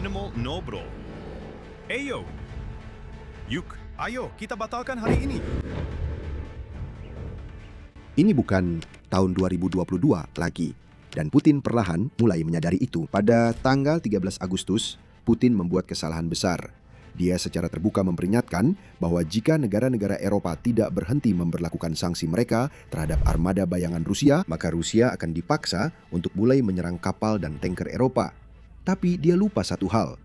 minimal no bro. Ayo, yuk, ayo kita batalkan hari ini. Ini bukan tahun 2022 lagi, dan Putin perlahan mulai menyadari itu. Pada tanggal 13 Agustus, Putin membuat kesalahan besar. Dia secara terbuka memperingatkan bahwa jika negara-negara Eropa tidak berhenti memberlakukan sanksi mereka terhadap armada bayangan Rusia, maka Rusia akan dipaksa untuk mulai menyerang kapal dan tanker Eropa. Tapi dia lupa satu hal.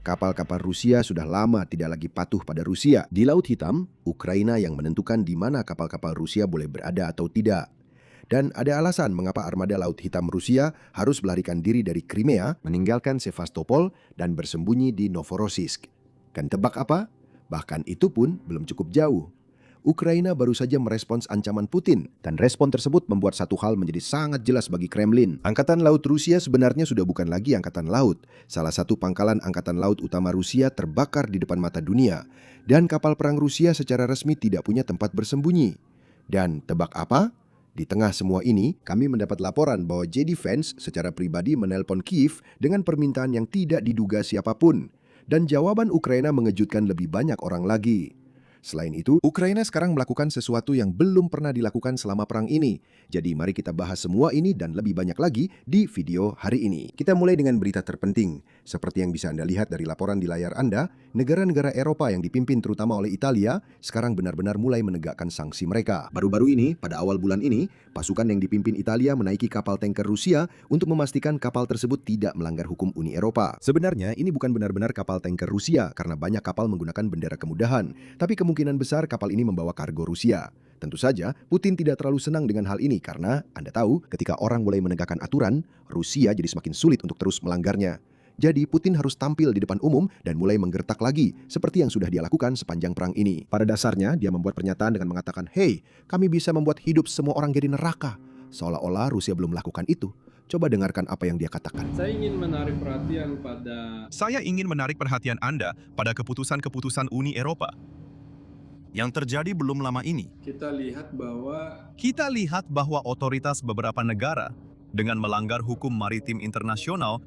Kapal-kapal Rusia sudah lama tidak lagi patuh pada Rusia. Di Laut Hitam, Ukraina yang menentukan di mana kapal-kapal Rusia boleh berada atau tidak. Dan ada alasan mengapa armada Laut Hitam Rusia harus melarikan diri dari Crimea, meninggalkan Sevastopol, dan bersembunyi di Novorossiysk. Kan tebak apa? Bahkan itu pun belum cukup jauh. Ukraina baru saja merespons ancaman Putin, dan respon tersebut membuat satu hal menjadi sangat jelas bagi Kremlin. Angkatan Laut Rusia sebenarnya sudah bukan lagi angkatan laut. Salah satu pangkalan angkatan laut utama Rusia terbakar di depan mata dunia, dan kapal perang Rusia secara resmi tidak punya tempat bersembunyi. Dan tebak apa? Di tengah semua ini, kami mendapat laporan bahwa JD Vance secara pribadi menelpon Kiev dengan permintaan yang tidak diduga siapapun. Dan jawaban Ukraina mengejutkan lebih banyak orang lagi. Selain itu, Ukraina sekarang melakukan sesuatu yang belum pernah dilakukan selama perang ini. Jadi mari kita bahas semua ini dan lebih banyak lagi di video hari ini. Kita mulai dengan berita terpenting. Seperti yang bisa Anda lihat dari laporan di layar Anda, negara-negara Eropa yang dipimpin terutama oleh Italia sekarang benar-benar mulai menegakkan sanksi mereka. Baru-baru ini, pada awal bulan ini, pasukan yang dipimpin Italia menaiki kapal tanker Rusia untuk memastikan kapal tersebut tidak melanggar hukum Uni Eropa. Sebenarnya ini bukan benar-benar kapal tanker Rusia karena banyak kapal menggunakan bendera kemudahan, tapi kemungkinan besar kapal ini membawa kargo Rusia. Tentu saja, Putin tidak terlalu senang dengan hal ini karena, Anda tahu, ketika orang mulai menegakkan aturan, Rusia jadi semakin sulit untuk terus melanggarnya. Jadi Putin harus tampil di depan umum dan mulai menggertak lagi, seperti yang sudah dia lakukan sepanjang perang ini. Pada dasarnya, dia membuat pernyataan dengan mengatakan, "Hey, kami bisa membuat hidup semua orang jadi neraka." Seolah-olah Rusia belum melakukan itu. Coba dengarkan apa yang dia katakan. Saya ingin menarik perhatian Anda pada keputusan-keputusan Uni Eropa yang terjadi belum lama ini. Kita lihat bahwa otoritas beberapa negara dengan melanggar hukum maritim internasional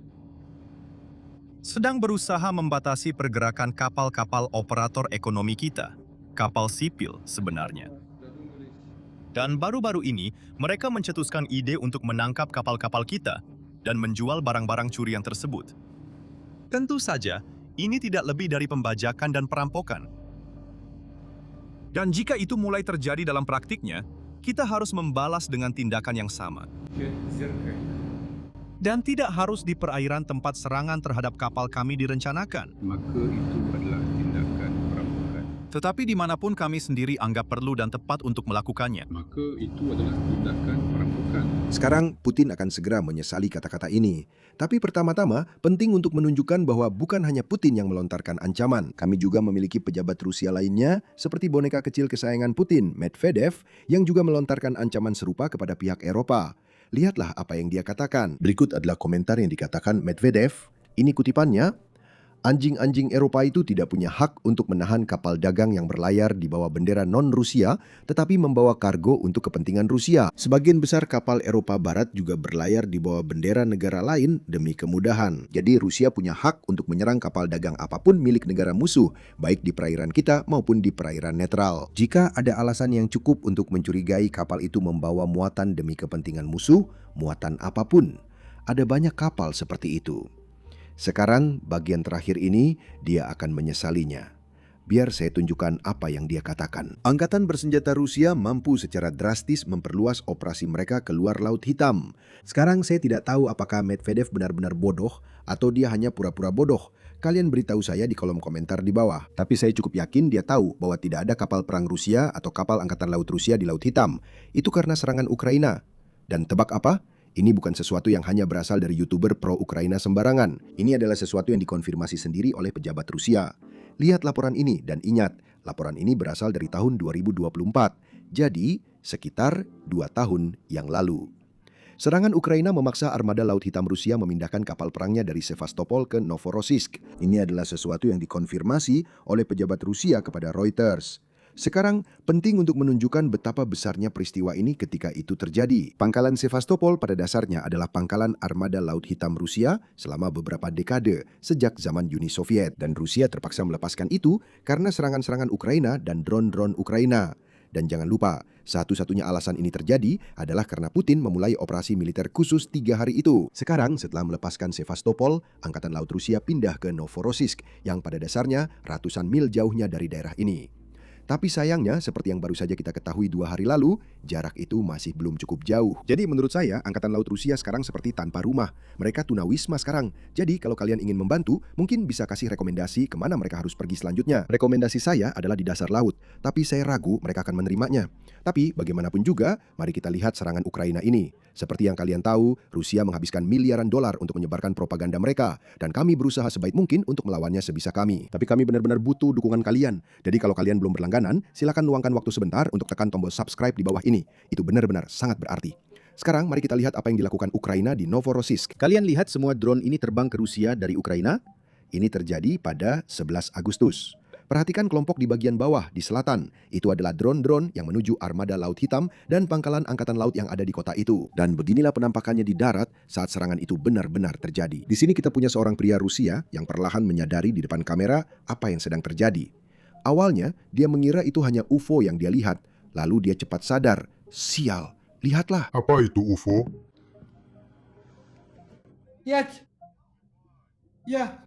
sedang berusaha membatasi pergerakan kapal-kapal operator ekonomi kita, kapal sipil sebenarnya. Dan baru-baru ini, mereka mencetuskan ide untuk menangkap kapal-kapal kita dan menjual barang-barang curian tersebut. Tentu saja, ini tidak lebih dari pembajakan dan perampokan. Dan jika itu mulai terjadi dalam praktiknya, kita harus membalas dengan tindakan yang sama. Dan tidak harus di perairan tempat serangan terhadap kapal kami direncanakan. maka itu adalah tindakan perampokan. Tetapi dimanapun kami sendiri anggap perlu dan tepat untuk melakukannya. Maka itu adalah tindakan perampokan. Sekarang Putin akan segera menyesali kata-kata ini. Tapi pertama-tama penting untuk menunjukkan bahwa bukan hanya Putin yang melontarkan ancaman. Kami juga memiliki pejabat Rusia lainnya seperti boneka kecil kesayangan Putin, Medvedev, yang juga melontarkan ancaman serupa kepada pihak Eropa. Lihatlah apa yang dia katakan. Berikut adalah komentar yang dikatakan Medvedev. Ini kutipannya. Anjing-anjing Eropa itu tidak punya hak untuk menahan kapal dagang yang berlayar di bawah bendera non-Rusia, tetapi membawa kargo untuk kepentingan Rusia. Sebagian besar kapal Eropa Barat juga berlayar di bawah bendera negara lain demi kemudahan. Jadi Rusia punya hak untuk menyerang kapal dagang apapun milik negara musuh, baik di perairan kita maupun di perairan netral. Jika ada alasan yang cukup untuk mencurigai kapal itu membawa muatan demi kepentingan musuh, muatan apapun, ada banyak kapal seperti itu. Sekarang bagian terakhir ini dia akan menyesalinya. Biar saya tunjukkan apa yang dia katakan. Angkatan bersenjata Rusia mampu secara drastis memperluas operasi mereka keluar Laut Hitam. Sekarang saya tidak tahu apakah Medvedev benar-benar bodoh atau dia hanya pura-pura bodoh. Kalian beritahu saya di kolom komentar di bawah. Tapi saya cukup yakin dia tahu bahwa tidak ada kapal perang Rusia atau kapal angkatan laut Rusia di Laut Hitam. Itu karena serangan Ukraina. Dan tebak apa? Ini bukan sesuatu yang hanya berasal dari YouTuber pro-Ukraina sembarangan. Ini adalah sesuatu yang dikonfirmasi sendiri oleh pejabat Rusia. Lihat laporan ini dan ingat, laporan ini berasal dari tahun 2024. Jadi, sekitar 2 tahun yang lalu. Serangan Ukraina memaksa armada Laut Hitam Rusia memindahkan kapal perangnya dari Sevastopol ke Novorossiysk. Ini adalah sesuatu yang dikonfirmasi oleh pejabat Rusia kepada Reuters. Sekarang, penting untuk menunjukkan betapa besarnya peristiwa ini ketika itu terjadi. Pangkalan Sevastopol pada dasarnya adalah pangkalan armada Laut Hitam Rusia selama beberapa dekade sejak zaman Uni Soviet. Dan Rusia terpaksa melepaskan itu karena serangan-serangan Ukraina dan drone-drone Ukraina. Dan jangan lupa, satu-satunya alasan ini terjadi adalah karena Putin memulai operasi militer khusus 3 hari itu. Sekarang, setelah melepaskan Sevastopol, Angkatan Laut Rusia pindah ke Novorossiysk yang pada dasarnya ratusan mil jauhnya dari daerah ini. Tapi sayangnya, seperti yang baru saja kita ketahui 2 hari lalu, jarak itu masih belum cukup jauh. Jadi menurut saya, Angkatan Laut Rusia sekarang seperti tanpa rumah. Mereka tunawisma sekarang. Jadi kalau kalian ingin membantu, mungkin bisa kasih rekomendasi kemana mereka harus pergi selanjutnya. Rekomendasi saya adalah di dasar laut, tapi saya ragu mereka akan menerimanya. Tapi bagaimanapun juga, mari kita lihat serangan Ukraina ini. Seperti yang kalian tahu, Rusia menghabiskan miliaran dolar untuk menyebarkan propaganda mereka, dan kami berusaha sebaik mungkin untuk melawannya sebisa kami. Tapi kami benar-benar butuh dukungan kalian. Jadi kalau kalian belum berlangganan, silakan luangkan waktu sebentar untuk tekan tombol subscribe di bawah ini. Itu benar-benar sangat berarti. Sekarang mari kita lihat apa yang dilakukan Ukraina di Novorossiysk. Kalian lihat semua drone ini terbang ke Rusia dari Ukraina? Ini terjadi pada 11 Agustus. Perhatikan kelompok di bagian bawah, di selatan. Itu adalah drone-drone yang menuju armada Laut Hitam dan pangkalan Angkatan Laut yang ada di kota itu. Dan beginilah penampakannya di darat saat serangan itu benar-benar terjadi. Di sini kita punya seorang pria Rusia yang perlahan menyadari di depan kamera apa yang sedang terjadi. Awalnya, dia mengira itu hanya UFO yang dia lihat. Lalu dia cepat sadar. Sial, lihatlah. Apa itu UFO? Я... Я...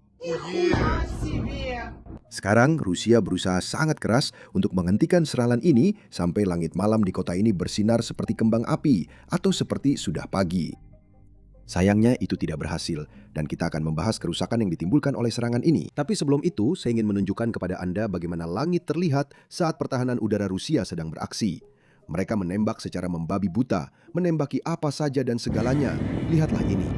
Sekarang Rusia berusaha sangat keras untuk menghentikan serangan ini sampai langit malam di kota ini bersinar seperti kembang api atau seperti sudah pagi. Sayangnya itu tidak berhasil dan kita akan membahas kerusakan yang ditimbulkan oleh serangan ini. Tapi sebelum itu, saya ingin menunjukkan kepada Anda bagaimana langit terlihat saat pertahanan udara Rusia sedang beraksi. Mereka menembak secara membabi buta, menembaki apa saja dan segalanya. Lihatlah ini.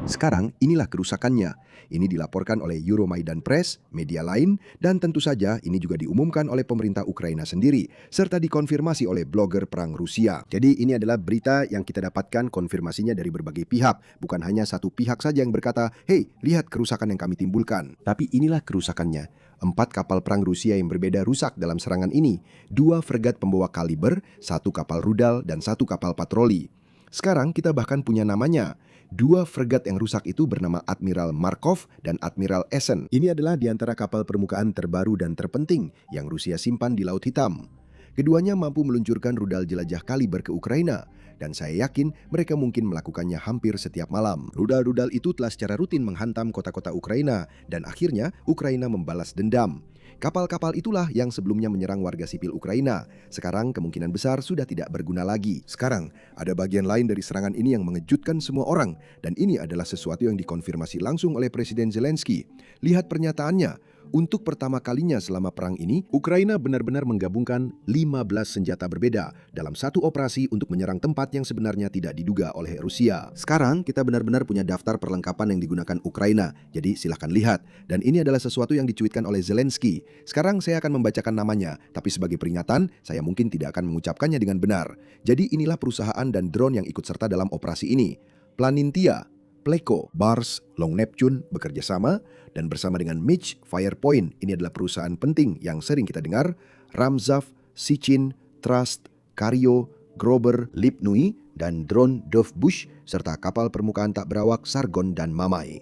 Sekarang inilah kerusakannya. Ini dilaporkan oleh Euromaidan Press, media lain, dan tentu saja ini juga diumumkan oleh pemerintah Ukraina sendiri, serta dikonfirmasi oleh blogger perang Rusia. Jadi ini adalah berita yang kita dapatkan konfirmasinya dari berbagai pihak, bukan hanya satu pihak saja yang berkata, "Hei, lihat kerusakan yang kami timbulkan." Tapi inilah kerusakannya. 4 kapal perang Rusia yang berbeda rusak dalam serangan ini, 2 fregat pembawa kaliber, 1 kapal rudal, dan 1 kapal patroli. Sekarang kita bahkan punya namanya. 2 fregat yang rusak itu bernama Admiral Markov dan Admiral Essen. Ini adalah di antara kapal permukaan terbaru dan terpenting yang Rusia simpan di Laut Hitam. Keduanya mampu meluncurkan rudal jelajah kaliber ke Ukraina, dan saya yakin mereka mungkin melakukannya hampir setiap malam. Rudal-rudal itu telah secara rutin menghantam kota-kota Ukraina, dan akhirnya Ukraina membalas dendam. Kapal-kapal itulah yang sebelumnya menyerang warga sipil Ukraina. Sekarang kemungkinan besar sudah tidak berguna lagi. Sekarang, ada bagian lain dari serangan ini yang mengejutkan semua orang. Dan ini adalah sesuatu yang dikonfirmasi langsung oleh Presiden Zelensky. Lihat pernyataannya. Untuk pertama kalinya selama perang ini, Ukraina benar-benar menggabungkan 15 senjata berbeda dalam satu operasi untuk menyerang tempat yang sebenarnya tidak diduga oleh Rusia. Sekarang kita benar-benar punya daftar perlengkapan yang digunakan Ukraina, jadi silahkan lihat. Dan ini adalah sesuatu yang dicuitkan oleh Zelensky. Sekarang saya akan membacakan namanya, tapi sebagai peringatan, saya mungkin tidak akan mengucapkannya dengan benar. Jadi inilah perusahaan dan drone yang ikut serta dalam operasi ini. Planintia, Pleco, Bars, Long Neptune bekerja sama, dan bersama dengan Mitch, Firepoint, ini adalah perusahaan penting yang sering kita dengar, Ramzaf, Sichin, Trust, Kario, Grober, Lipnui, dan drone Dovbush, serta kapal permukaan tak berawak Sargon dan Mamai.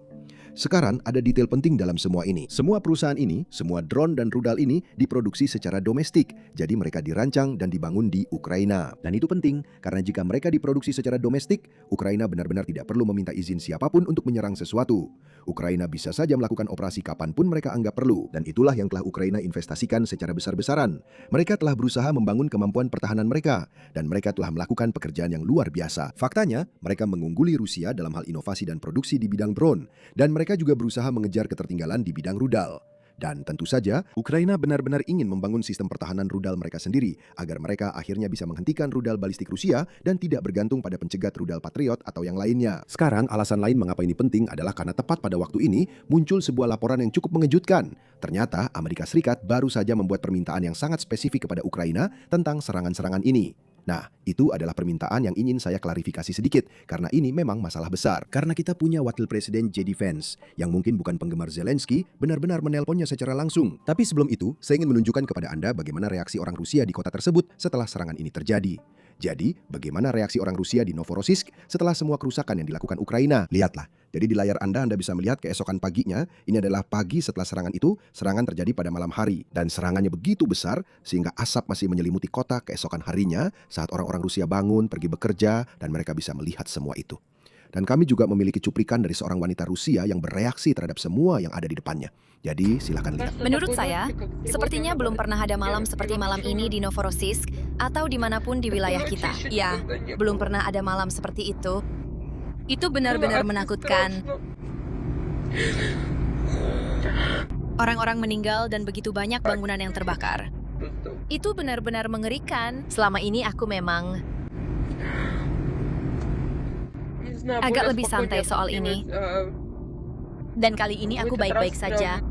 Sekarang ada detail penting dalam semua ini. Semua perusahaan ini, semua drone dan rudal ini diproduksi secara domestik. Jadi mereka dirancang dan dibangun di Ukraina. Dan itu penting karena jika mereka diproduksi secara domestik, Ukraina benar-benar tidak perlu meminta izin siapapun untuk menyerang sesuatu. Ukraina bisa saja melakukan operasi kapanpun mereka anggap perlu. Dan itulah yang telah Ukraina investasikan secara besar-besaran. Mereka telah berusaha membangun kemampuan pertahanan mereka. Dan mereka telah melakukan pekerjaan yang luar biasa. Faktanya, mereka mengungguli Rusia dalam hal inovasi dan produksi di bidang drone. Dan mereka juga berusaha mengejar ketertinggalan di bidang rudal. Dan tentu saja, Ukraina benar-benar ingin membangun sistem pertahanan rudal mereka sendiri agar mereka akhirnya bisa menghentikan rudal balistik Rusia dan tidak bergantung pada pencegat rudal Patriot atau yang lainnya. Sekarang, alasan lain mengapa ini penting adalah karena tepat pada waktu ini muncul sebuah laporan yang cukup mengejutkan. Ternyata Amerika Serikat baru saja membuat permintaan yang sangat spesifik kepada Ukraina tentang serangan-serangan ini. Nah, itu adalah permintaan yang ingin saya klarifikasi sedikit, karena ini memang masalah besar. Karena kita punya wakil presiden JD Vance, yang mungkin bukan penggemar Zelensky, benar-benar menelponnya secara langsung. Tapi sebelum itu, saya ingin menunjukkan kepada Anda bagaimana reaksi orang Rusia di kota tersebut setelah serangan ini terjadi. Jadi, bagaimana reaksi orang Rusia di Novorossiysk setelah semua kerusakan yang dilakukan Ukraina? Lihatlah. Jadi di layar Anda bisa melihat keesokan paginya, ini adalah pagi setelah serangan itu, serangan terjadi pada malam hari. Dan serangannya begitu besar, sehingga asap masih menyelimuti kota keesokan harinya saat orang-orang Rusia bangun, pergi bekerja, dan mereka bisa melihat semua itu. Dan kami juga memiliki cuplikan dari seorang wanita Rusia yang bereaksi terhadap semua yang ada di depannya. Jadi silakan lihat. Menurut saya, sepertinya belum pernah ada malam seperti malam ini di Novorossiysk atau dimanapun di wilayah kita. Ya, belum pernah ada malam seperti itu. Itu benar-benar menakutkan. Orang-orang meninggal dan begitu banyak bangunan yang terbakar. Itu benar-benar mengerikan. Selama ini aku memang agak lebih santai soal ini. Dan kali ini aku baik-baik saja.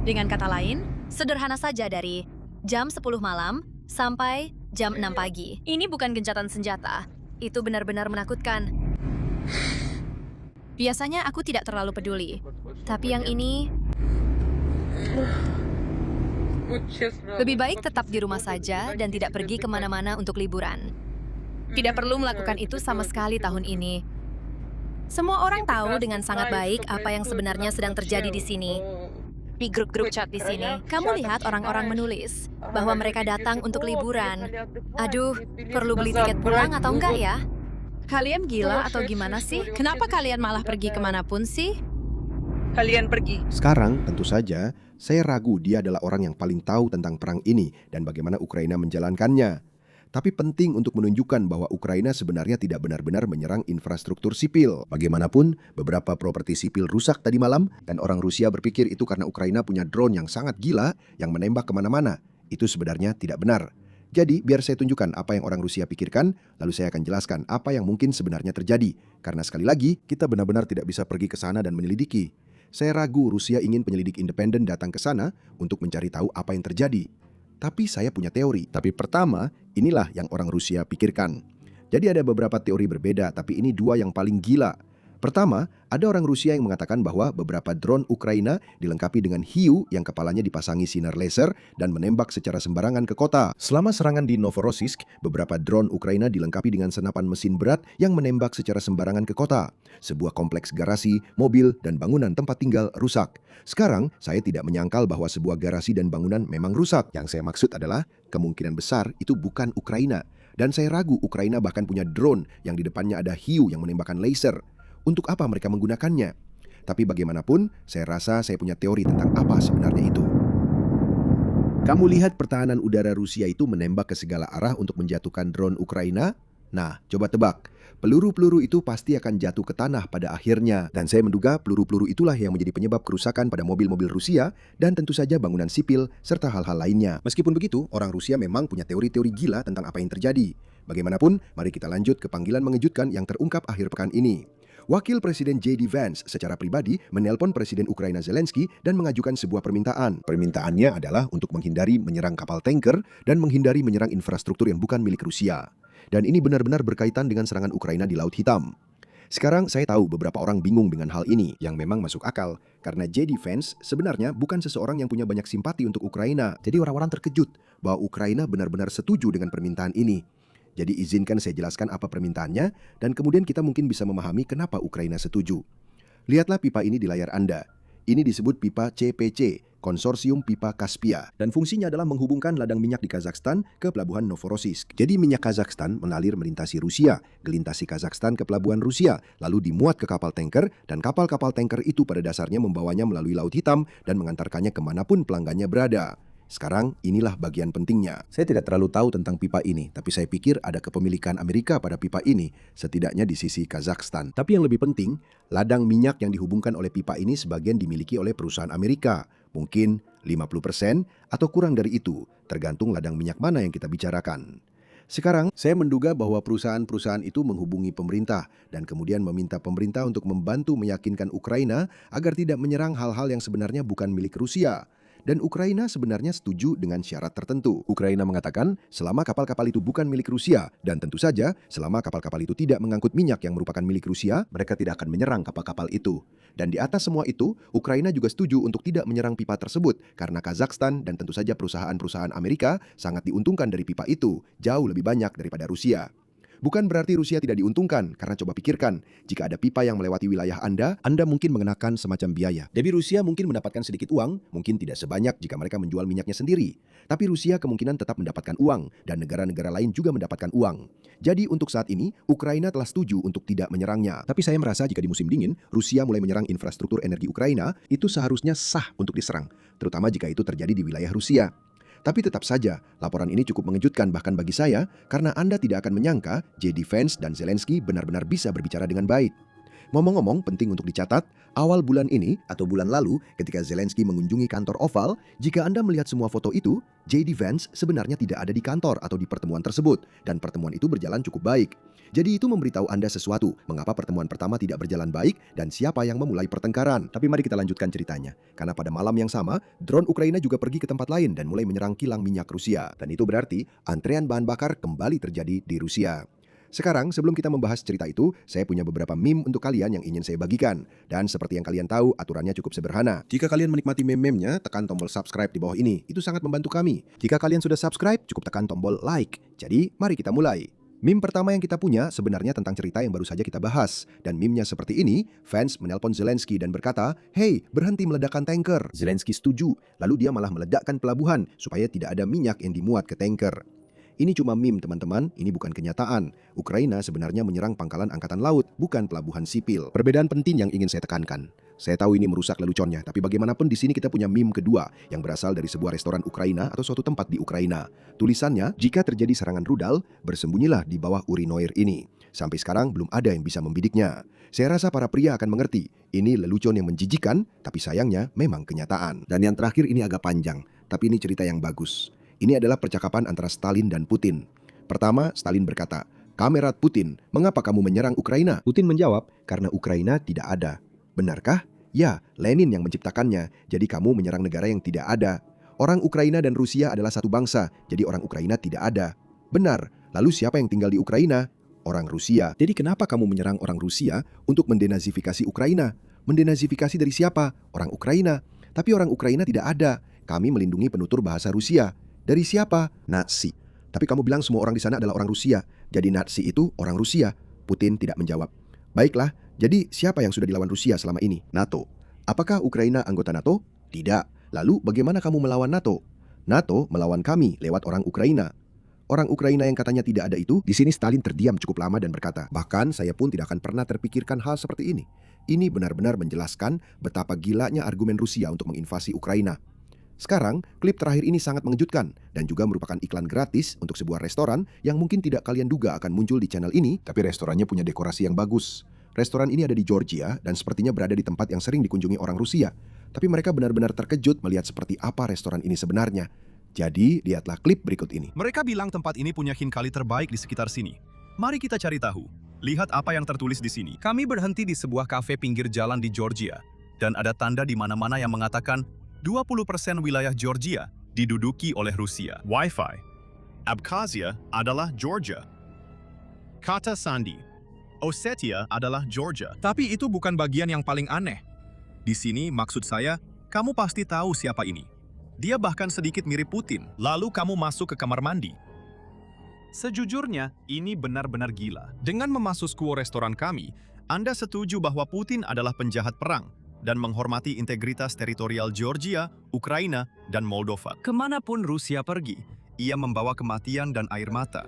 Dengan kata lain, sederhana saja dari jam 10 malam sampai jam 6 pagi. Ini bukan gencatan senjata. Itu benar-benar menakutkan. Biasanya aku tidak terlalu peduli. Tapi yang ini lebih baik tetap di rumah saja dan tidak pergi kemana-mana untuk liburan. Tidak perlu melakukan itu sama sekali tahun ini. Semua orang tahu dengan sangat baik apa yang sebenarnya sedang terjadi di sini. Di grup-grup chat di sini, kamu lihat orang-orang menulis bahwa mereka datang untuk liburan. Aduh, perlu beli tiket pulang atau enggak ya? Kalian gila atau gimana sih? Kenapa kalian malah pergi kemanapun sih? Kalian pergi. Sekarang, tentu saja, saya ragu dia adalah orang yang paling tahu tentang perang ini dan bagaimana Ukraina menjalankannya. Tapi penting untuk menunjukkan bahwa Ukraina sebenarnya tidak benar-benar menyerang infrastruktur sipil. Bagaimanapun, beberapa properti sipil rusak tadi malam, dan orang Rusia berpikir itu karena Ukraina punya drone yang sangat gila yang menembak kemana-mana. Itu sebenarnya tidak benar. Jadi, biar saya tunjukkan apa yang orang Rusia pikirkan, lalu saya akan jelaskan apa yang mungkin sebenarnya terjadi. Karena sekali lagi, kita benar-benar tidak bisa pergi ke sana dan menyelidiki. Saya ragu Rusia ingin penyelidik independen datang ke sana untuk mencari tahu apa yang terjadi. Tapi saya punya teori. Tapi pertama, inilah yang orang Rusia pikirkan. Jadi ada beberapa teori berbeda, tapi ini dua yang paling gila. Pertama, ada orang Rusia yang mengatakan bahwa beberapa drone Ukraina dilengkapi dengan hiu yang kepalanya dipasangi sinar laser dan menembak secara sembarangan ke kota. Selama serangan di Novorossiysk, beberapa drone Ukraina dilengkapi dengan senapan mesin berat yang menembak secara sembarangan ke kota. Sebuah kompleks garasi, mobil, dan bangunan tempat tinggal rusak. Sekarang, saya tidak menyangkal bahwa sebuah garasi dan bangunan memang rusak. Yang saya maksud adalah, kemungkinan besar itu bukan Ukraina. Dan saya ragu Ukraina bahkan punya drone yang di depannya ada hiu yang menembakkan laser. Untuk apa mereka menggunakannya? Tapi bagaimanapun, saya rasa saya punya teori tentang apa sebenarnya itu. Kamu lihat pertahanan udara Rusia itu menembak ke segala arah untuk menjatuhkan drone Ukraina? Nah, coba tebak. Peluru-peluru itu pasti akan jatuh ke tanah pada akhirnya. Dan saya menduga peluru-peluru itulah yang menjadi penyebab kerusakan pada mobil-mobil Rusia dan tentu saja bangunan sipil serta hal-hal lainnya. Meskipun begitu, orang Rusia memang punya teori-teori gila tentang apa yang terjadi. Bagaimanapun, mari kita lanjut ke panggilan mengejutkan yang terungkap akhir pekan ini. Wakil Presiden JD Vance secara pribadi menelpon Presiden Ukraina Zelensky dan mengajukan sebuah permintaan. Permintaannya adalah untuk menghindari menyerang kapal tanker dan menghindari menyerang infrastruktur yang bukan milik Rusia. Dan ini benar-benar berkaitan dengan serangan Ukraina di Laut Hitam. Sekarang saya tahu beberapa orang bingung dengan hal ini, yang memang masuk akal. Karena JD Vance sebenarnya bukan seseorang yang punya banyak simpati untuk Ukraina. Jadi orang-orang terkejut bahwa Ukraina benar-benar setuju dengan permintaan ini. Jadi izinkan saya jelaskan apa permintaannya, dan kemudian kita mungkin bisa memahami kenapa Ukraina setuju. Lihatlah pipa ini di layar Anda. Ini disebut pipa CPC, Konsorsium Pipa Kaspia, dan fungsinya adalah menghubungkan ladang minyak di Kazakhstan ke pelabuhan Novorossiysk. Jadi minyak Kazakhstan mengalir melintasi Rusia, gelintasi Kazakhstan ke pelabuhan Rusia, lalu dimuat ke kapal tanker, dan kapal-kapal tanker itu pada dasarnya membawanya melalui Laut Hitam dan mengantarkannya kemanapun pelanggannya berada. Sekarang, inilah bagian pentingnya. Saya tidak terlalu tahu tentang pipa ini, tapi saya pikir ada kepemilikan Amerika pada pipa ini, setidaknya di sisi Kazakhstan. Tapi yang lebih penting, ladang minyak yang dihubungkan oleh pipa ini sebagian dimiliki oleh perusahaan Amerika. Mungkin 50% atau kurang dari itu, tergantung ladang minyak mana yang kita bicarakan. Sekarang, saya menduga bahwa perusahaan-perusahaan itu menghubungi pemerintah dan kemudian meminta pemerintah untuk membantu meyakinkan Ukraina agar tidak menyerang hal-hal yang sebenarnya bukan milik Rusia. dan Ukraina sebenarnya setuju dengan syarat tertentu. Ukraina mengatakan selama kapal-kapal itu bukan milik Rusia, dan tentu saja selama kapal-kapal itu tidak mengangkut minyak yang merupakan milik Rusia, mereka tidak akan menyerang kapal-kapal itu. Dan di atas semua itu, Ukraina juga setuju untuk tidak menyerang pipa tersebut karena Kazakhstan dan tentu saja perusahaan-perusahaan Amerika sangat diuntungkan dari pipa itu, jauh lebih banyak daripada Rusia. Bukan berarti Rusia tidak diuntungkan, karena coba pikirkan, jika ada pipa yang melewati wilayah Anda mungkin mengenakan semacam biaya. Jadi Rusia mungkin mendapatkan sedikit uang, mungkin tidak sebanyak jika mereka menjual minyaknya sendiri. Tapi Rusia kemungkinan tetap mendapatkan uang, dan negara-negara lain juga mendapatkan uang. Jadi untuk saat ini, Ukraina telah setuju untuk tidak menyerangnya. Tapi saya merasa jika di musim dingin, Rusia mulai menyerang infrastruktur energi Ukraina, itu seharusnya sah untuk diserang, terutama jika itu terjadi di wilayah Rusia. Tapi tetap saja, laporan ini cukup mengejutkan bahkan bagi saya karena Anda tidak akan menyangka JD Vance dan Zelensky benar-benar bisa berbicara dengan baik. Ngomong-ngomong, penting untuk dicatat, awal bulan ini atau bulan lalu ketika Zelensky mengunjungi kantor Oval, jika Anda melihat semua foto itu, JD Vance sebenarnya tidak ada di kantor atau di pertemuan tersebut, dan pertemuan itu berjalan cukup baik. Jadi itu memberitahu Anda sesuatu, mengapa pertemuan pertama tidak berjalan baik dan siapa yang memulai pertengkaran. Tapi mari kita lanjutkan ceritanya. Karena pada malam yang sama, drone Ukraina juga pergi ke tempat lain dan mulai menyerang kilang minyak Rusia. Dan itu berarti antrean bahan bakar kembali terjadi di Rusia. Sekarang, sebelum kita membahas cerita itu, saya punya beberapa meme untuk kalian yang ingin saya bagikan. Dan seperti yang kalian tahu, aturannya cukup sederhana. Jika kalian menikmati meme-memnya, tekan tombol subscribe di bawah ini. Itu sangat membantu kami. Jika kalian sudah subscribe, cukup tekan tombol like. Jadi, mari kita mulai. Meme pertama yang kita punya sebenarnya tentang cerita yang baru saja kita bahas. Dan meme-nya seperti ini, Vance menelpon Zelensky dan berkata, "Hey, berhenti meledakkan tanker." Zelensky setuju, lalu dia malah meledakkan pelabuhan supaya tidak ada minyak yang dimuat ke tanker. Ini cuma meme teman-teman, ini bukan kenyataan. Ukraina sebenarnya menyerang pangkalan angkatan laut, bukan pelabuhan sipil. Perbedaan penting yang ingin saya tekankan. Saya tahu ini merusak leluconnya, tapi bagaimanapun di sini kita punya meme kedua yang berasal dari sebuah restoran Ukraina atau suatu tempat di Ukraina. Tulisannya, jika terjadi serangan rudal, bersembunyilah di bawah urinoir ini. Sampai sekarang belum ada yang bisa membidiknya. Saya rasa para pria akan mengerti, ini lelucon yang menjijikan, tapi sayangnya memang kenyataan. Dan yang terakhir ini agak panjang, tapi ini cerita yang bagus. Ini adalah percakapan antara Stalin dan Putin. Pertama, Stalin berkata, "Kamerat Putin, mengapa kamu menyerang Ukraina?" Putin menjawab, "Karena Ukraina tidak ada." Benarkah? Ya, Lenin yang menciptakannya, jadi kamu menyerang negara yang tidak ada. Orang Ukraina dan Rusia adalah satu bangsa, jadi orang Ukraina tidak ada. Benar, lalu siapa yang tinggal di Ukraina? Orang Rusia. Jadi kenapa kamu menyerang orang Rusia untuk mendenazifikasi Ukraina? Mendenazifikasi dari siapa? Orang Ukraina. Tapi orang Ukraina tidak ada. Kami melindungi penutur bahasa Rusia. Dari siapa? Nazi. Tapi kamu bilang semua orang di sana adalah orang Rusia. Jadi Nazi itu orang Rusia. Putin tidak menjawab. Baiklah, jadi siapa yang sudah dilawan Rusia selama ini? NATO. Apakah Ukraina anggota NATO? Tidak. Lalu bagaimana kamu melawan NATO? NATO melawan kami lewat orang Ukraina. Orang Ukraina yang katanya tidak ada itu, di sini Stalin terdiam cukup lama dan berkata, "Bahkan saya pun tidak akan pernah terpikirkan hal seperti ini." Ini benar-benar menjelaskan betapa gilanya argumen Rusia untuk menginvasi Ukraina. Sekarang, klip terakhir ini sangat mengejutkan dan juga merupakan iklan gratis untuk sebuah restoran yang mungkin tidak kalian duga akan muncul di channel ini, tapi restorannya punya dekorasi yang bagus. Restoran ini ada di Georgia dan sepertinya berada di tempat yang sering dikunjungi orang Rusia. Tapi mereka benar-benar terkejut melihat seperti apa restoran ini sebenarnya. Jadi, lihatlah klip berikut ini. Mereka bilang tempat ini punya hinkali terbaik di sekitar sini. Mari kita cari tahu. Lihat apa yang tertulis di sini. Kami berhenti di sebuah kafe pinggir jalan di Georgia. Dan ada tanda di mana-mana yang mengatakan 20% wilayah Georgia diduduki oleh Rusia. Wi-Fi. Abkhazia adalah Georgia. Kata Sandi. Ossetia adalah Georgia. Tapi itu bukan bagian yang paling aneh. Di sini maksud saya, kamu pasti tahu siapa ini. Dia bahkan sedikit mirip Putin. Lalu kamu masuk ke kamar mandi. Sejujurnya, ini benar-benar gila. Dengan memasuk restoran kami, Anda setuju bahwa Putin adalah penjahat perang dan menghormati integritas teritorial Georgia, Ukraina, dan Moldova. Kemanapun Rusia pergi, ia membawa kematian dan air mata.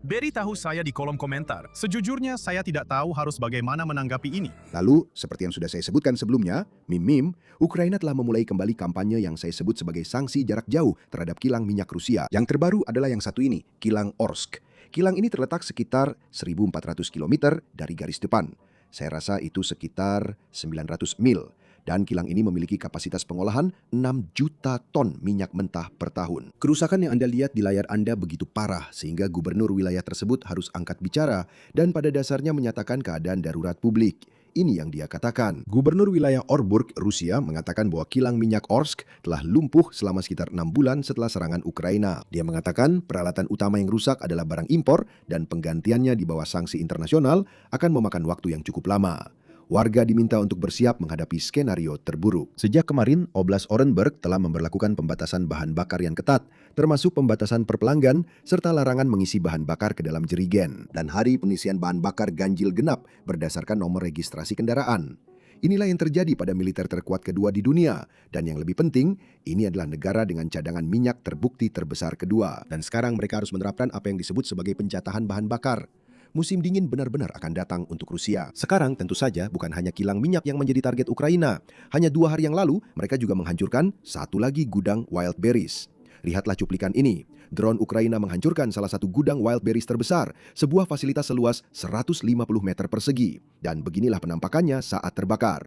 Beritahu saya di kolom komentar. Sejujurnya, saya tidak tahu harus bagaimana menanggapi ini. Lalu, seperti yang sudah saya sebutkan sebelumnya, meme-meme, Ukraina telah memulai kembali kampanye yang saya sebut sebagai sanksi jarak jauh terhadap kilang minyak Rusia. Yang terbaru adalah yang satu ini, kilang Orsk. Kilang ini terletak sekitar 1.400 km dari garis depan. Saya rasa itu sekitar 900 mil. Dan kilang ini memiliki kapasitas pengolahan 6 juta ton minyak mentah per tahun. Kerusakan yang Anda lihat di layar Anda begitu parah sehingga gubernur wilayah tersebut harus angkat bicara dan pada dasarnya menyatakan keadaan darurat publik. Ini yang dia katakan. Gubernur wilayah Orburg, Rusia mengatakan bahwa kilang minyak Orsk telah lumpuh selama sekitar 6 bulan setelah serangan Ukraina. Dia mengatakan peralatan utama yang rusak adalah barang impor dan penggantiannya di bawah sanksi internasional akan memakan waktu yang cukup lama. Warga diminta untuk bersiap menghadapi skenario terburuk. Sejak kemarin, Oblast Orenburg telah memberlakukan pembatasan bahan bakar yang ketat, termasuk pembatasan per pelanggan serta larangan mengisi bahan bakar ke dalam jerigen. Dan hari pengisian bahan bakar ganjil genap berdasarkan nomor registrasi kendaraan. Inilah yang terjadi pada militer terkuat kedua di dunia. Dan yang lebih penting, ini adalah negara dengan cadangan minyak terbukti terbesar kedua. Dan sekarang mereka harus menerapkan apa yang disebut sebagai penjatahan bahan bakar. Musim dingin benar-benar akan datang untuk Rusia. Sekarang tentu saja bukan hanya kilang minyak yang menjadi target Ukraina. Hanya 2 hari yang lalu, mereka juga menghancurkan satu lagi gudang wild berries. Lihatlah cuplikan ini. Drone Ukraina menghancurkan salah satu gudang wild berries terbesar, sebuah fasilitas seluas 150 meter persegi. Dan beginilah penampakannya saat terbakar.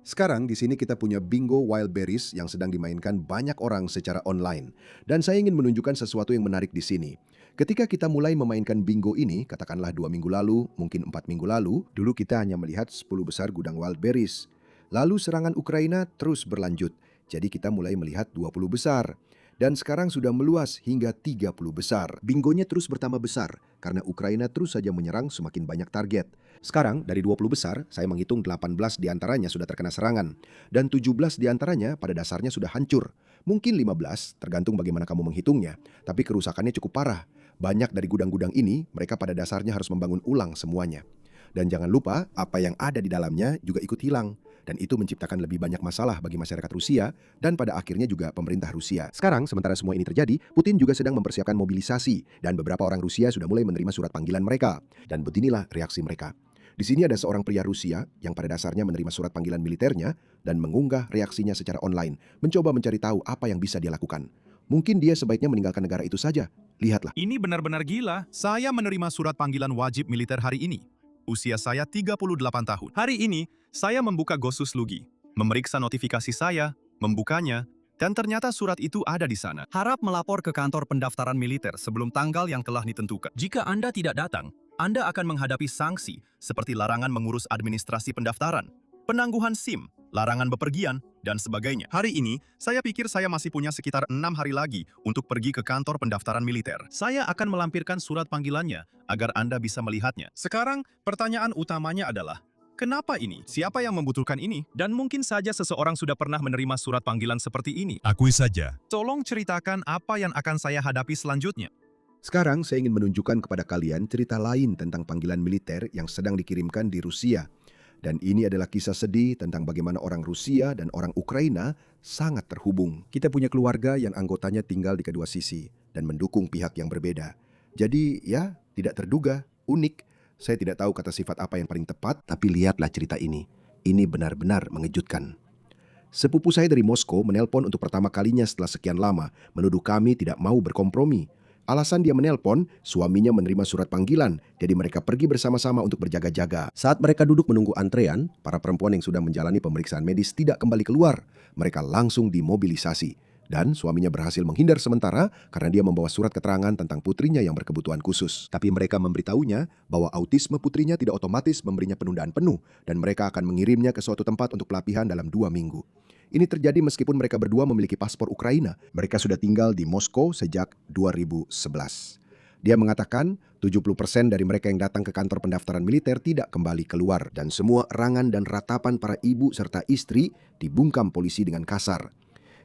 Sekarang di sini kita punya bingo wild berries yang sedang dimainkan banyak orang secara online. Dan saya ingin menunjukkan sesuatu yang menarik di sini. Ketika kita mulai memainkan bingo ini, katakanlah 2 minggu lalu, mungkin 4 minggu lalu, dulu kita hanya melihat 10 besar gudang wild berries. Lalu serangan Ukraina terus berlanjut, jadi kita mulai melihat 20 besar. Dan sekarang sudah meluas hingga 30 besar. Bingonya terus bertambah besar, karena Ukraina terus saja menyerang semakin banyak target. Sekarang dari 20 besar, saya menghitung 18 diantaranya sudah terkena serangan. Dan 17 diantaranya pada dasarnya sudah hancur. Mungkin 15, tergantung bagaimana kamu menghitungnya. Tapi kerusakannya cukup parah. Banyak dari gudang-gudang ini, mereka pada dasarnya harus membangun ulang semuanya. Dan jangan lupa, apa yang ada di dalamnya juga ikut hilang. Dan itu menciptakan lebih banyak masalah bagi masyarakat Rusia dan pada akhirnya juga pemerintah Rusia. Sekarang, sementara semua ini terjadi, Putin juga sedang mempersiapkan mobilisasi. Dan beberapa orang Rusia sudah mulai menerima surat panggilan mereka. Dan beginilah reaksi mereka. Di sini ada seorang pria Rusia yang pada dasarnya menerima surat panggilan militernya dan mengunggah reaksinya secara online, mencoba mencari tahu apa yang bisa dia lakukan. Mungkin dia sebaiknya meninggalkan negara itu saja. Lihatlah. Ini benar-benar gila. Saya menerima surat panggilan wajib militer hari ini. Usia saya 38 tahun. Hari ini, saya membuka Gosus Lugi, memeriksa notifikasi saya, membukanya, dan ternyata surat itu ada di sana. Harap melapor ke kantor pendaftaran militer sebelum tanggal yang telah ditentukan. Jika Anda tidak datang, Anda akan menghadapi sanksi seperti larangan mengurus administrasi pendaftaran, penangguhan SIM, larangan bepergian, dan sebagainya. Hari ini, saya pikir saya masih punya sekitar 6 hari lagi untuk pergi ke kantor pendaftaran militer. Saya akan melampirkan surat panggilannya agar Anda bisa melihatnya. Sekarang, pertanyaan utamanya adalah, kenapa ini? Siapa yang membutuhkan ini? Dan mungkin saja seseorang sudah pernah menerima surat panggilan seperti ini. Akui saja. Tolong ceritakan apa yang akan saya hadapi selanjutnya. Sekarang saya ingin menunjukkan kepada kalian cerita lain tentang panggilan militer yang sedang dikirimkan di Rusia. Dan ini adalah kisah sedih tentang bagaimana orang Rusia dan orang Ukraina sangat terhubung. Kita punya keluarga yang anggotanya tinggal di kedua sisi dan mendukung pihak yang berbeda. Jadi ya, tidak terduga, unik. Saya tidak tahu kata sifat apa yang paling tepat, tapi lihatlah cerita ini. Ini benar-benar mengejutkan. Sepupu saya dari Moskow menelpon untuk pertama kalinya setelah sekian lama, menuduh kami tidak mau berkompromi. Alasan dia menelpon, suaminya menerima surat panggilan, jadi mereka pergi bersama-sama untuk berjaga-jaga. Saat mereka duduk menunggu antrean, para perempuan yang sudah menjalani pemeriksaan medis tidak kembali keluar. Mereka langsung dimobilisasi. Dan suaminya berhasil menghindar sementara karena dia membawa surat keterangan tentang putrinya yang berkebutuhan khusus. Tapi mereka memberitahunya bahwa autisme putrinya tidak otomatis memberinya penundaan penuh dan mereka akan mengirimnya ke suatu tempat untuk pelatihan dalam 2 minggu. Ini terjadi meskipun mereka berdua memiliki paspor Ukraina. Mereka sudah tinggal di Moskow sejak 2011. Dia mengatakan 70% dari mereka yang datang ke kantor pendaftaran militer tidak kembali keluar. Dan semua erangan dan ratapan para ibu serta istri dibungkam polisi dengan kasar.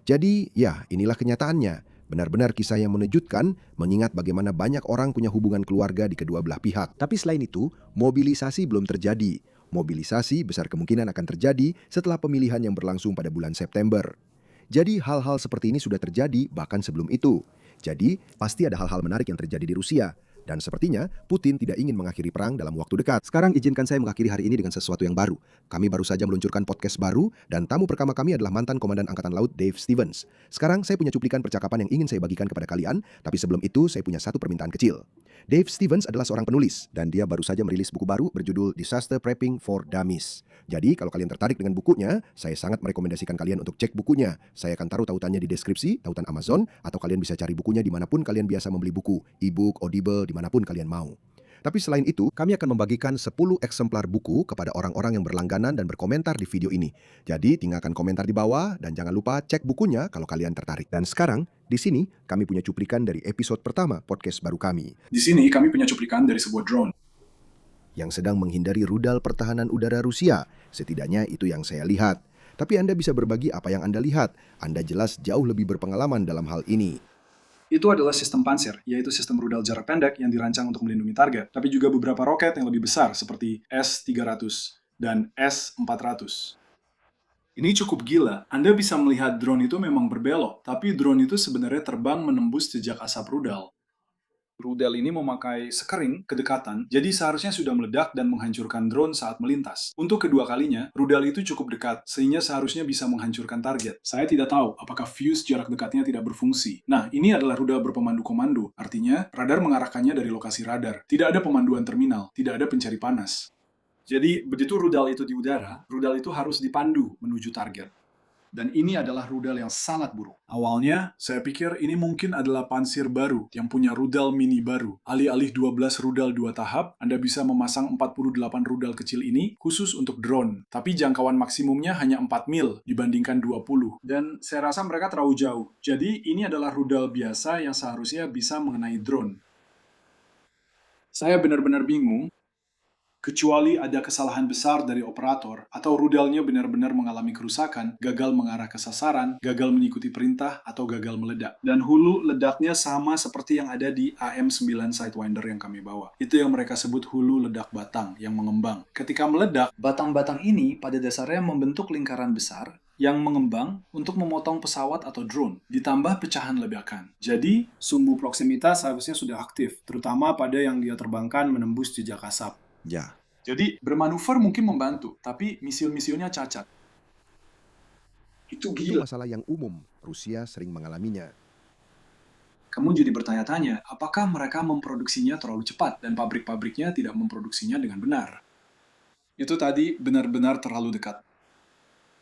Jadi ya, inilah kenyataannya. Benar-benar kisah yang menejutkan mengingat bagaimana banyak orang punya hubungan keluarga di kedua belah pihak. Tapi selain itu, mobilisasi belum terjadi. Mobilisasi besar kemungkinan akan terjadi setelah pemilihan yang berlangsung pada bulan September. Jadi hal-hal seperti ini sudah terjadi bahkan sebelum itu. Jadi pasti ada hal-hal menarik yang terjadi di Rusia. Dan sepertinya Putin tidak ingin mengakhiri perang dalam waktu dekat. Sekarang izinkan saya mengakhiri hari ini dengan sesuatu yang baru. Kami baru saja meluncurkan podcast baru dan tamu pertama kami adalah mantan Komandan Angkatan Laut Dave Stevens. Sekarang saya punya cuplikan percakapan yang ingin saya bagikan kepada kalian, tapi sebelum itu saya punya satu permintaan kecil. Dave Stevens adalah seorang penulis dan dia baru saja merilis buku baru berjudul Disaster Prepping for Dummies. Jadi kalau kalian tertarik dengan bukunya, saya sangat merekomendasikan kalian untuk cek bukunya. Saya akan taruh tautannya di deskripsi, tautan Amazon, atau kalian bisa cari bukunya dimanapun kalian biasa membeli buku, e-book, Audible, dimanapun kalian mau. Tapi selain itu, kami akan membagikan 10 eksemplar buku kepada orang-orang yang berlangganan dan berkomentar di video ini. Jadi tinggalkan komentar di bawah dan jangan lupa cek bukunya kalau kalian tertarik. Dan sekarang, di sini kami punya cuplikan dari episode pertama podcast baru kami Di sini kami punya cuplikan dari sebuah drone. yang sedang menghindari rudal pertahanan udara Rusia. Setidaknya itu yang saya lihat. Tapi Anda bisa berbagi apa yang Anda lihat. Anda jelas jauh lebih berpengalaman dalam hal ini. Itu adalah sistem Panzer, yaitu sistem rudal jarak pendek yang dirancang untuk melindungi target, tapi juga beberapa roket yang lebih besar seperti S-300 dan S-400. Ini cukup gila. Anda bisa melihat drone itu memang berbelok, tapi drone itu sebenarnya terbang menembus jejak asap rudal. Rudal ini memakai sekering kedekatan, jadi seharusnya sudah meledak dan menghancurkan drone saat melintas. Untuk kedua kalinya, rudal itu cukup dekat, sehingga seharusnya bisa menghancurkan target. Saya tidak tahu apakah fuse jarak dekatnya tidak berfungsi. Nah, ini adalah rudal berpemandu komando, artinya radar mengarahkannya dari lokasi radar. Tidak ada pemanduan terminal, tidak ada pencari panas. Jadi, begitu rudal itu di udara, rudal itu harus dipandu menuju target. Dan ini adalah rudal yang sangat buruk. Awalnya, saya pikir ini mungkin adalah Panzer baru yang punya rudal mini baru. Alih-alih 12 rudal 2 tahap, Anda bisa memasang 48 rudal kecil ini khusus untuk drone. Tapi jangkauan maksimumnya hanya 4 mil dibandingkan 20. Dan saya rasa mereka terlalu jauh. Jadi, ini adalah rudal biasa yang seharusnya bisa mengenai drone. Saya benar-benar bingung. Kecuali ada kesalahan besar dari operator, atau rudalnya benar-benar mengalami kerusakan, gagal mengarah ke sasaran, gagal mengikuti perintah, atau gagal meledak. Dan hulu ledaknya sama seperti yang ada di AM-9 Sidewinder yang kami bawa. Itu yang mereka sebut hulu ledak batang, yang mengembang. Ketika meledak, batang-batang ini pada dasarnya membentuk lingkaran besar, yang mengembang untuk memotong pesawat atau drone, ditambah pecahan ledakan. Jadi, sumbu proksimitas seharusnya sudah aktif, terutama pada yang dia terbangkan menembus jejak asap. Ya, Jadi, bermanuver mungkin membantu, tapi misil-misilnya cacat. Itu itu gila. masalah yang umum. Rusia sering mengalaminya. Kamu jadi bertanya-tanya, apakah mereka memproduksinya terlalu cepat dan pabrik-pabriknya tidak memproduksinya dengan benar? Itu tadi benar-benar terlalu dekat.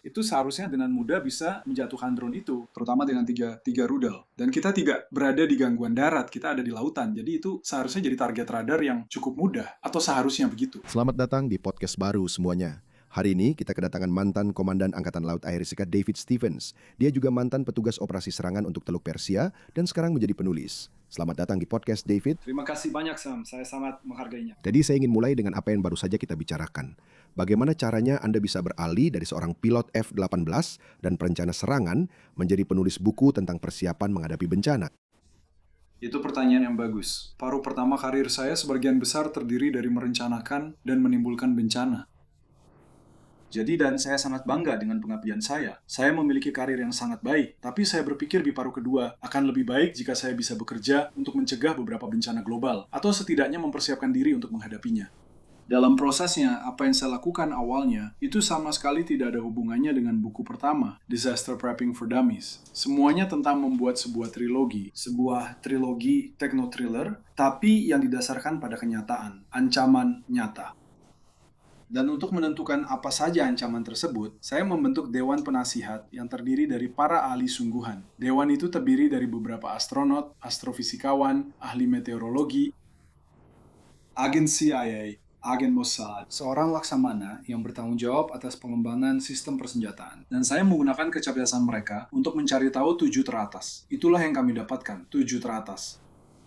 Itu seharusnya dengan mudah bisa menjatuhkan drone itu, terutama dengan tiga rudal. Dan kita tidak berada di gangguan darat, kita ada di lautan. Jadi itu seharusnya jadi target radar yang cukup mudah, atau seharusnya begitu. Selamat datang di podcast baru semuanya. Hari ini kita kedatangan mantan Komandan Angkatan Laut Amerika David Stevens. Dia juga mantan petugas operasi serangan untuk Teluk Persia dan sekarang menjadi penulis. Selamat datang di podcast David. Terima kasih banyak, Sam. Saya sangat menghargainya. Jadi saya ingin mulai dengan apa yang baru saja kita bicarakan. Bagaimana caranya Anda bisa beralih dari seorang pilot F-18 dan perencana serangan menjadi penulis buku tentang persiapan menghadapi bencana? Itu pertanyaan yang bagus. Paruh pertama karir saya sebagian besar terdiri dari merencanakan dan menimbulkan bencana. Jadi dan saya sangat bangga dengan pengabdian saya. Saya memiliki karir yang sangat baik, tapi saya berpikir di paruh kedua akan lebih baik jika saya bisa bekerja untuk mencegah beberapa bencana global, atau setidaknya mempersiapkan diri untuk menghadapinya. Dalam prosesnya, apa yang saya lakukan awalnya, itu sama sekali tidak ada hubungannya dengan buku pertama, Disaster Prepping for Dummies. Semuanya tentang membuat sebuah trilogi techno-thriller, tapi yang didasarkan pada kenyataan, ancaman nyata. Dan untuk menentukan apa saja ancaman tersebut, saya membentuk Dewan Penasihat yang terdiri dari para ahli sungguhan. Dewan itu terdiri dari beberapa astronot, astrofisikawan, ahli meteorologi, agen CIA, agen Mossad, seorang laksamana yang bertanggung jawab atas pengembangan sistem persenjataan. Dan saya menggunakan kecerdasan mereka untuk mencari tahu 7 teratas. Itulah yang kami dapatkan, 7 teratas.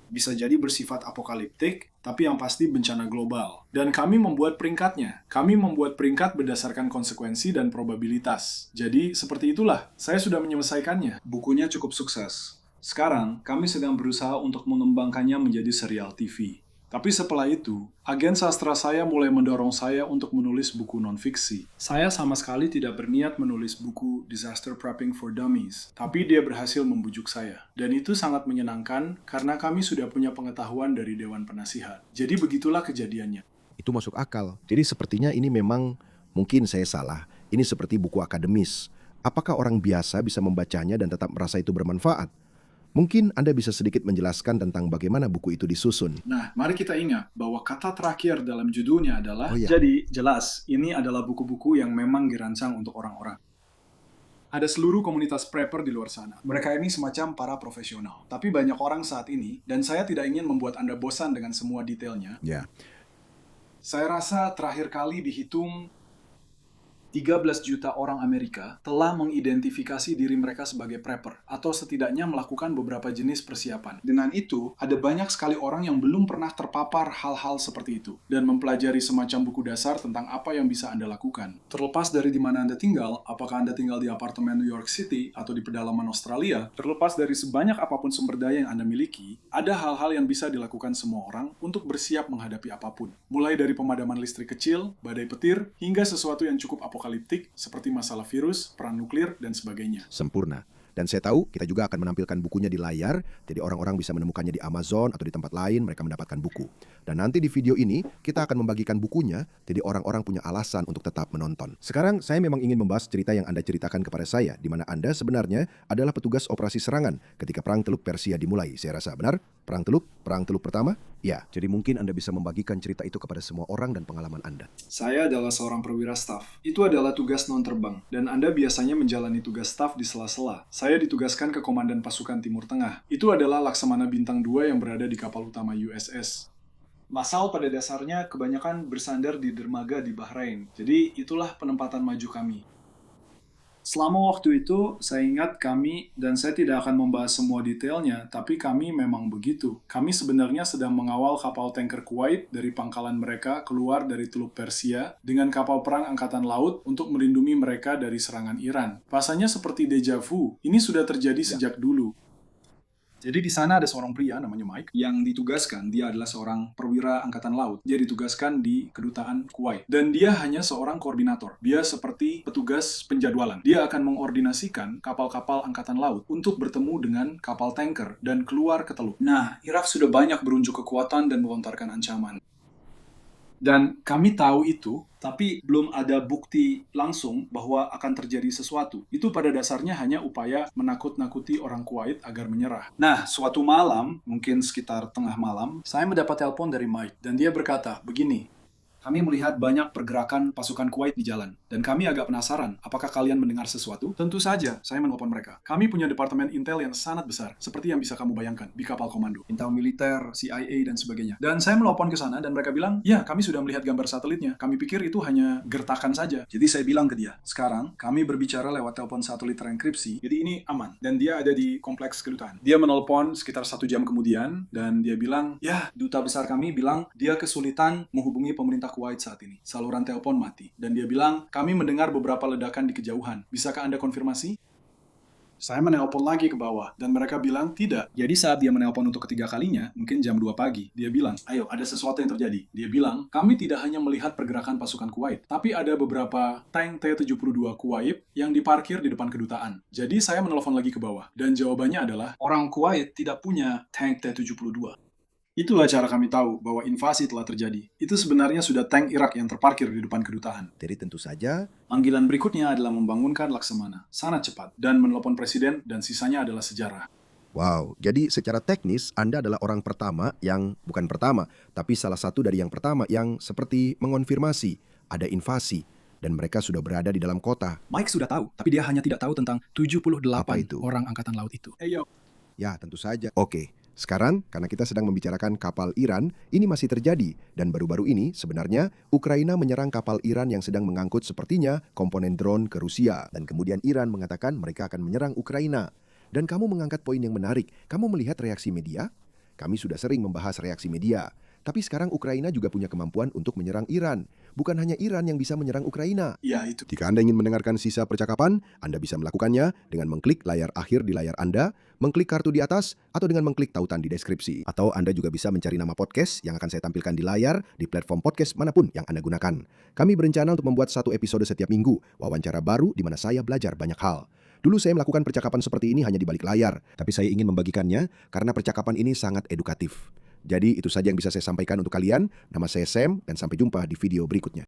Bisa jadi bersifat apokaliptik, tapi yang pasti bencana global. Dan kami membuat peringkatnya. Kami membuat peringkat berdasarkan konsekuensi dan probabilitas. Jadi, seperti itulah. Saya sudah menyelesaikannya. Bukunya cukup sukses. Sekarang, kami sedang berusaha untuk mengembangkannya menjadi serial TV. Tapi setelah itu, agen sastra saya mulai mendorong saya untuk menulis buku non-fiksi. Saya sama sekali tidak berniat menulis buku Disaster Prepping for Dummies, tapi dia berhasil membujuk saya. Dan itu sangat menyenangkan karena kami sudah punya pengetahuan dari Dewan Penasihat. Jadi begitulah kejadiannya. Itu masuk akal. Jadi sepertinya ini memang, mungkin saya salah, ini seperti buku akademis. Apakah orang biasa bisa membacanya dan tetap merasa itu bermanfaat? Mungkin Anda bisa sedikit menjelaskan tentang bagaimana buku itu disusun. Nah, mari kita ingat bahwa kata terakhir dalam judulnya adalah, Oh, iya. jadi jelas, ini adalah buku-buku yang memang dirancang untuk orang-orang. Ada seluruh komunitas prepper di luar sana. Mereka ini semacam para profesional. Tapi banyak orang saat ini, dan saya tidak ingin membuat Anda bosan dengan semua detailnya. Ya, Saya rasa terakhir kali dihitung 13 juta orang Amerika telah mengidentifikasi diri mereka sebagai prepper, atau setidaknya melakukan beberapa jenis persiapan. Dengan itu, ada banyak sekali orang yang belum pernah terpapar hal-hal seperti itu, dan mempelajari semacam buku dasar tentang apa yang bisa Anda lakukan. Terlepas dari di mana Anda tinggal, apakah Anda tinggal di apartemen New York City atau di pedalaman Australia, terlepas dari sebanyak apapun sumber daya yang Anda miliki, ada hal-hal yang bisa dilakukan semua orang untuk bersiap menghadapi apapun. Mulai dari pemadaman listrik kecil, badai petir, hingga sesuatu yang cukup apokaliptik seperti masalah virus, perang nuklir, dan sebagainya. sempurna. Dan saya tahu kita juga akan menampilkan bukunya di layar, jadi orang-orang bisa menemukannya di Amazon atau di tempat lain mereka mendapatkan buku. Dan nanti di video ini kita akan membagikan bukunya, jadi orang-orang punya alasan untuk tetap menonton. Sekarang saya memang ingin membahas cerita yang Anda ceritakan kepada saya, di mana Anda sebenarnya adalah petugas operasi serangan ketika Perang Teluk Persia dimulai. Saya rasa benar? Perang Teluk pertama? Ya, jadi mungkin Anda bisa membagikan cerita itu kepada semua orang dan pengalaman Anda. Saya adalah seorang perwira staf. Itu adalah tugas non-terbang, dan Anda biasanya menjalani tugas staf di sela-sela. Saya ditugaskan ke Komandan Pasukan Timur Tengah. Itu adalah Laksamana Bintang 2 yang berada di kapal utama USS. Masal pada dasarnya kebanyakan bersandar di dermaga di Bahrain. Jadi itulah penempatan maju kami. Selama waktu itu, saya ingat kami, dan saya tidak akan membahas semua detailnya, tapi kami memang begitu. Kami sebenarnya sedang mengawal kapal tanker Kuwait dari pangkalan mereka keluar dari Teluk Persia dengan kapal perang Angkatan Laut untuk melindungi mereka dari serangan Iran. Rasanya seperti deja vu. Ini sudah terjadi sejak dulu. Jadi di sana ada seorang pria namanya Mike yang ditugaskan, dia adalah seorang perwira angkatan laut. Dia ditugaskan di kedutaan Kuwait. Dan dia hanya seorang koordinator. Dia seperti petugas penjadwalan. Dia akan mengordinasikan kapal-kapal angkatan laut untuk bertemu dengan kapal tanker dan keluar ke teluk. Nah, Irak sudah banyak berunjuk kekuatan dan melontarkan ancaman. Dan kami tahu itu, tapi belum ada bukti langsung bahwa akan terjadi sesuatu. Itu pada dasarnya hanya upaya menakut-nakuti orang Kuwait agar menyerah. Nah, suatu malam, mungkin sekitar tengah malam, saya mendapat telepon dari Mike, dan dia berkata, begini, kami melihat banyak pergerakan pasukan Kuwait di jalan, dan kami agak penasaran, apakah kalian mendengar sesuatu? Tentu saja, saya menelpon mereka. Kami punya departemen intel yang sangat besar, seperti yang bisa kamu bayangkan, di kapal komando. Intel militer, CIA, dan sebagainya. Dan saya menelpon ke sana, dan mereka bilang, ya, kami sudah melihat gambar satelitnya. Kami pikir itu hanya gertakan saja. Jadi saya bilang ke dia, sekarang, kami berbicara lewat telepon satelit terenkripsi, jadi ini aman. Dan dia ada di kompleks kedutaan. Dia menelpon sekitar 1 jam kemudian, dan dia bilang, ya, duta besar kami bilang, dia kesulitan menghubungi pemerintah Kuwait saat ini. Saluran telepon mati. Dan dia bilang, kami mendengar beberapa ledakan di kejauhan. Bisakah Anda konfirmasi? Saya menelpon lagi ke bawah, dan mereka bilang tidak. Jadi saat dia menelpon untuk ketiga kalinya, mungkin jam 2 pagi, dia bilang, ayo, ada sesuatu yang terjadi. Dia bilang, kami tidak hanya melihat pergerakan pasukan Kuwait, tapi ada beberapa tank T-72 Kuwait yang diparkir di depan kedutaan. Jadi saya menelpon lagi ke bawah, dan jawabannya adalah, orang Kuwait tidak punya tank T-72. Itulah cara kami tahu bahwa invasi telah terjadi. Itu sebenarnya sudah tank Irak yang terparkir di depan kedutaan. Jadi tentu saja Panggilan berikutnya adalah membangunkan Laksamana, sangat cepat, dan menelpon presiden, dan sisanya adalah sejarah. wow, jadi secara teknis Anda adalah orang pertama yang, bukan pertama, tapi salah satu dari yang pertama yang seperti mengonfirmasi ada invasi dan mereka sudah berada di dalam kota. Mike sudah tahu, tapi dia hanya tidak tahu tentang 78 Apa itu? orang angkatan laut itu. Ya, tentu saja. Oke, sekarang karena kita sedang membicarakan kapal Iran, ini masih terjadi. Dan baru-baru ini sebenarnya Ukraina menyerang kapal Iran yang sedang mengangkut sepertinya komponen drone ke Rusia. Dan kemudian Iran mengatakan mereka akan menyerang Ukraina. Dan kamu mengangkat poin yang menarik. Kamu melihat reaksi media? Kami sudah sering membahas reaksi media. Tapi sekarang Ukraina juga punya kemampuan untuk menyerang Iran. Bukan hanya Iran yang bisa menyerang Ukraina. Ya, itu. Jika Anda ingin mendengarkan sisa percakapan, Anda bisa melakukannya dengan mengklik layar akhir di layar Anda, mengklik kartu di atas, atau dengan mengklik tautan di deskripsi. Atau Anda juga bisa mencari nama podcast yang akan saya tampilkan di layar di platform podcast manapun yang Anda gunakan. Kami berencana untuk membuat 1 episode setiap minggu, wawancara baru di mana saya belajar banyak hal. Dulu saya melakukan percakapan seperti ini hanya di balik layar, tapi saya ingin membagikannya karena percakapan ini sangat edukatif. Jadi itu saja yang bisa saya sampaikan untuk kalian. Nama saya Sam dan sampai jumpa di video berikutnya.